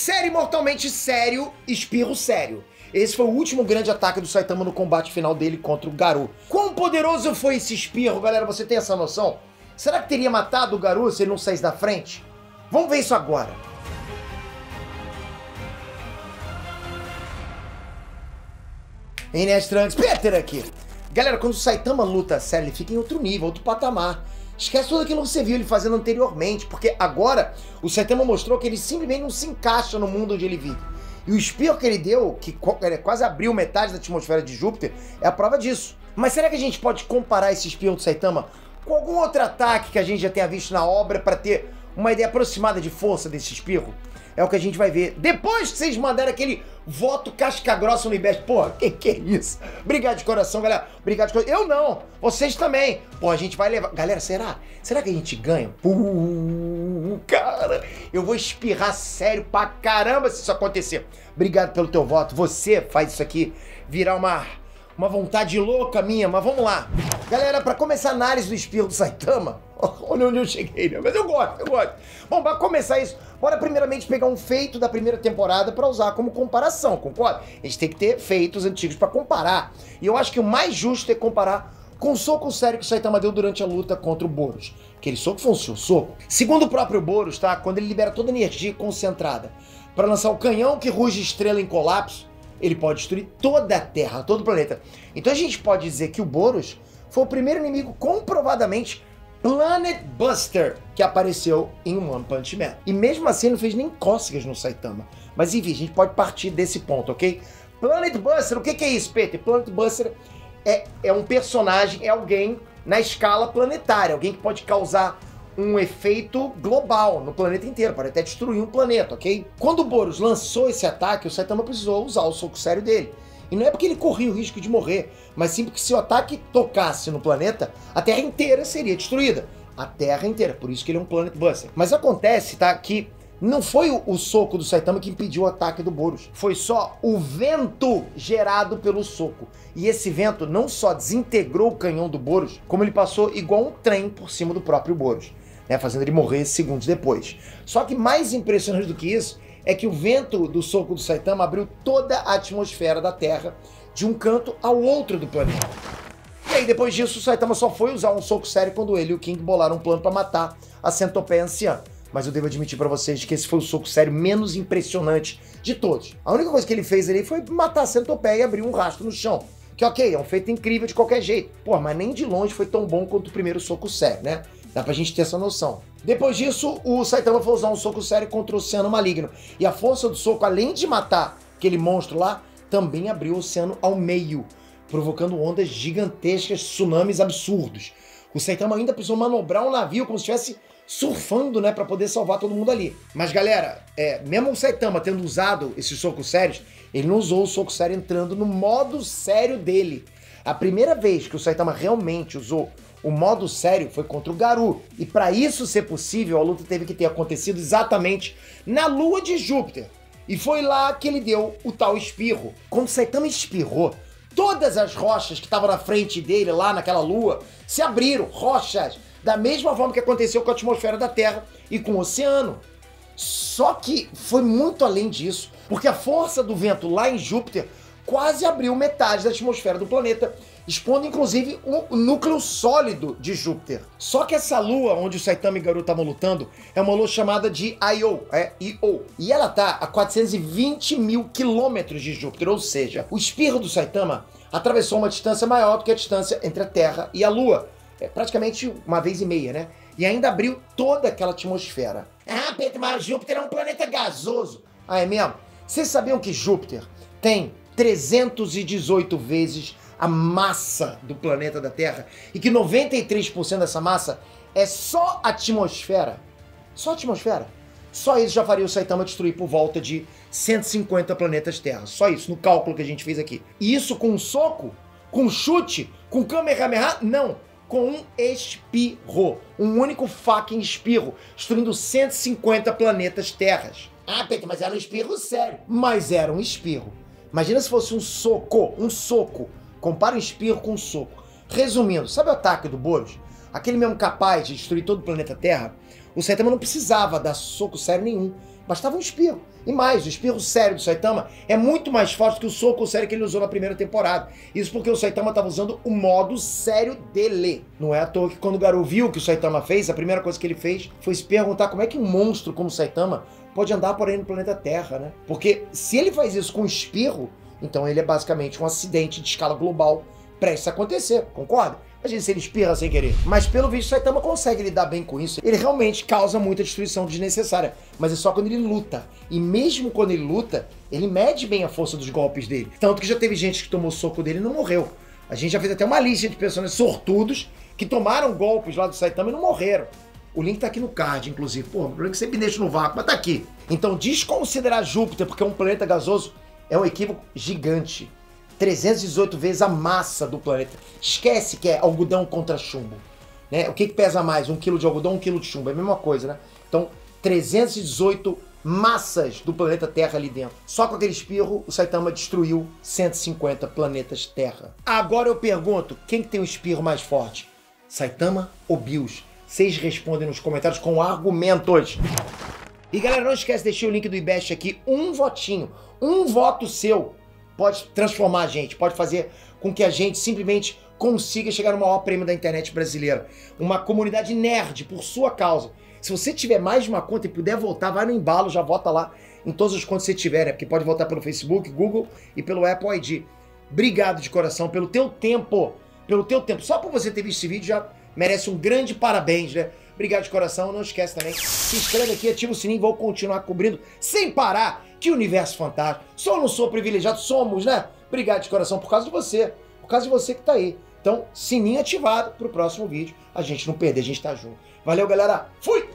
Sério, mortalmente sério, espirro sério. Esse foi o último grande ataque do Saitama no combate final dele contra o Garou. Quão poderoso foi esse espirro, galera? Você tem essa noção? Será que teria matado o Garou se ele não saísse da frente? Vamos ver isso agora. Inês Trunks, Peter aqui. Galera, quando o Saitama luta sério, ele fica em outro nível, outro patamar. Esquece tudo aquilo que você viu ele fazendo anteriormente, porque agora o Saitama mostrou que ele simplesmente não se encaixa no mundo onde ele vive. E o espirro que ele deu, que quase abriu metade da atmosfera de Júpiter, é a prova disso. Mas será que a gente pode comparar esse espirro do Saitama com algum outro ataque que a gente já tenha visto na obra para ter uma ideia aproximada de força desse espirro? É o que a gente vai ver depois que vocês mandaram aquele voto casca-grossa no IBEST. Porra, que é isso? Obrigado de coração, galera. Obrigado de coração. Eu não. Vocês também. Pô, a gente vai levar. Galera, será? Será que a gente ganha? Cara, eu vou espirrar sério pra caramba se isso acontecer. Obrigado pelo teu voto. Você faz isso aqui virar uma vontade louca minha, mas vamos lá. Galera, pra começar a análise do espirro do Saitama, olha onde eu cheguei, né? Mas eu gosto. Bom, pra começar isso, bora primeiramente pegar um feito da primeira temporada pra usar como comparação, concorda? A gente tem que ter feitos antigos pra comparar. E eu acho que o mais justo é comparar com o soco sério que o Saitama deu durante a luta contra o Boros. Aquele soco foi um soco. Segundo o próprio Boros, tá? Quando ele libera toda a energia concentrada pra lançar o canhão que ruge estrela em colapso, ele pode destruir toda a Terra, todo o planeta. Então a gente pode dizer que o Boros foi o primeiro inimigo comprovadamente Planet Buster que apareceu em One Punch Man. E mesmo assim não fez nem cócegas no Saitama. Mas enfim, a gente pode partir desse ponto, ok? Planet Buster, o que é isso, Peter? Planet Buster é um personagem, é alguém na escala planetária, alguém que pode causar um efeito global no planeta inteiro, pode até destruir um planeta, ok? Quando o Boros lançou esse ataque, o Saitama precisou usar o soco sério dele. E não é porque ele corria o risco de morrer, mas sim porque se o ataque tocasse no planeta, a Terra inteira seria destruída. A Terra inteira, por isso que ele é um Planet Buster. Mas acontece, tá, que não foi o soco do Saitama que impediu o ataque do Boros. Foi só o vento gerado pelo soco. E esse vento não só desintegrou o canhão do Boros, como ele passou igual um trem por cima do próprio Boros, né, fazendo ele morrer segundos depois. Só que mais impressionante do que isso é que o vento do soco do Saitama abriu toda a atmosfera da Terra de um canto ao outro do planeta. E aí depois disso o Saitama só foi usar um soco sério quando ele e o King bolaram um plano para matar a centopeia anciã. Mas eu devo admitir para vocês que esse foi o soco sério menos impressionante de todos. A única coisa que ele fez ali foi matar a centopeia e abrir um rastro no chão. Que ok, é um feito incrível de qualquer jeito. Pô, mas nem de longe foi tão bom quanto o primeiro soco sério, né? Dá pra gente ter essa noção. Depois disso, o Saitama foi usar um soco sério contra o Oceano Maligno. E a força do soco, além de matar aquele monstro lá, também abriu o oceano ao meio, provocando ondas gigantescas, tsunamis absurdos. O Saitama ainda precisou manobrar um navio como se estivesse surfando, né, pra poder salvar todo mundo ali. Mas galera, mesmo o Saitama tendo usado esses socos sérios, ele não usou o soco sério entrando no modo sério dele. A primeira vez que o Saitama realmente usou o modo sério foi contra o Garou. E para isso ser possível, a luta teve que ter acontecido exatamente na lua de Júpiter. E foi lá que ele deu o tal espirro. Quando o Saitama espirrou, todas as rochas que estavam na frente dele lá naquela lua se abriram, rochas, da mesma forma que aconteceu com a atmosfera da Terra e com o oceano. Só que foi muito além disso, porque a força do vento lá em Júpiter quase abriu metade da atmosfera do planeta, expondo inclusive o núcleo sólido de Júpiter. Só que essa lua onde o Saitama e o Garou estavam lutando é uma lua chamada de Io, Io. E ela tá a 420 mil quilômetros de Júpiter, ou seja, o espirro do Saitama atravessou uma distância maior do que a distância entre a Terra e a Lua. É praticamente uma vez e meia, né? E ainda abriu toda aquela atmosfera. Ah, Pedro, mas Júpiter é um planeta gasoso. Ah, é mesmo? Vocês sabiam que Júpiter tem 318 vezes a massa do planeta da Terra e que 93% dessa massa é só atmosfera? Só atmosfera? Só isso já faria o Saitama destruir por volta de 150 planetas Terra. Só isso, no cálculo que a gente fez aqui. E isso com um soco? Com um chute? Com Kamehameha? Não. Com um espirro. Um único fucking espirro. Destruindo 150 planetas Terras. Ah, Pedro, mas era um espirro sério. Mas era um espirro. Imagina se fosse um soco. Um soco. Compara um espirro com um soco. Resumindo, sabe o ataque do Boros? Aquele mesmo capaz de destruir todo o planeta Terra? O Saitama não precisava dar soco sério nenhum. Bastava um espirro. E mais, o espirro sério do Saitama é muito mais forte que o soco sério que ele usou na primeira temporada. Isso porque o Saitama estava usando o modo sério dele. Não é à toa que quando o Garou viu o que o Saitama fez, a primeira coisa que ele fez foi se perguntar como é que um monstro como o Saitama pode andar por aí no planeta Terra, né? Porque se ele faz isso com espirro, então ele é basicamente um acidente de escala global prestes a acontecer, concorda? Imagina se ele espirra sem querer. Mas pelo visto o Saitama consegue lidar bem com isso. Ele realmente causa muita destruição desnecessária, mas é só quando ele luta. E mesmo quando ele luta, ele mede bem a força dos golpes dele. Tanto que já teve gente que tomou soco dele e não morreu. A gente já fez até uma lista de personagens sortudos que tomaram golpes lá do Saitama e não morreram. O link tá aqui no card, inclusive. Pô, o link sempre deixa no vácuo, mas tá aqui. Então desconsiderar Júpiter, porque é um planeta gasoso, é um equívoco gigante. 318 vezes a massa do planeta. Esquece que é algodão contra chumbo. Né? O que pesa mais? 1 kg de algodão, 1 kg de chumbo. É a mesma coisa, né? Então, 318 massas do planeta Terra ali dentro. Só com aquele espirro, o Saitama destruiu 150 planetas Terra. Agora eu pergunto, quem que tem o espirro mais forte? Saitama ou Bills? Vocês respondem nos comentários com argumentos. E galera, não esquece de deixar o link do IBEST aqui. Um votinho, um voto seu pode transformar a gente, pode fazer com que a gente simplesmente consiga chegar no maior prêmio da internet brasileira. Uma comunidade nerd por sua causa. Se você tiver mais de uma conta e puder votar, vai no embalo, já vota lá em todas as contas que você tiver, né? Porque pode votar pelo Facebook, Google e pelo Apple ID. Obrigado de coração pelo teu tempo, Só por você ter visto esse vídeo já merece um grande parabéns, né? Obrigado de coração, não esquece também, se inscreve aqui, ativa o sininho, vou continuar cobrindo sem parar. Que universo fantástico. Só não sou privilegiado, somos, né? Obrigado de coração por causa de você, que tá aí. Então, sininho ativado pro próximo vídeo, a gente não perder, a gente tá junto. Valeu, galera. Fui!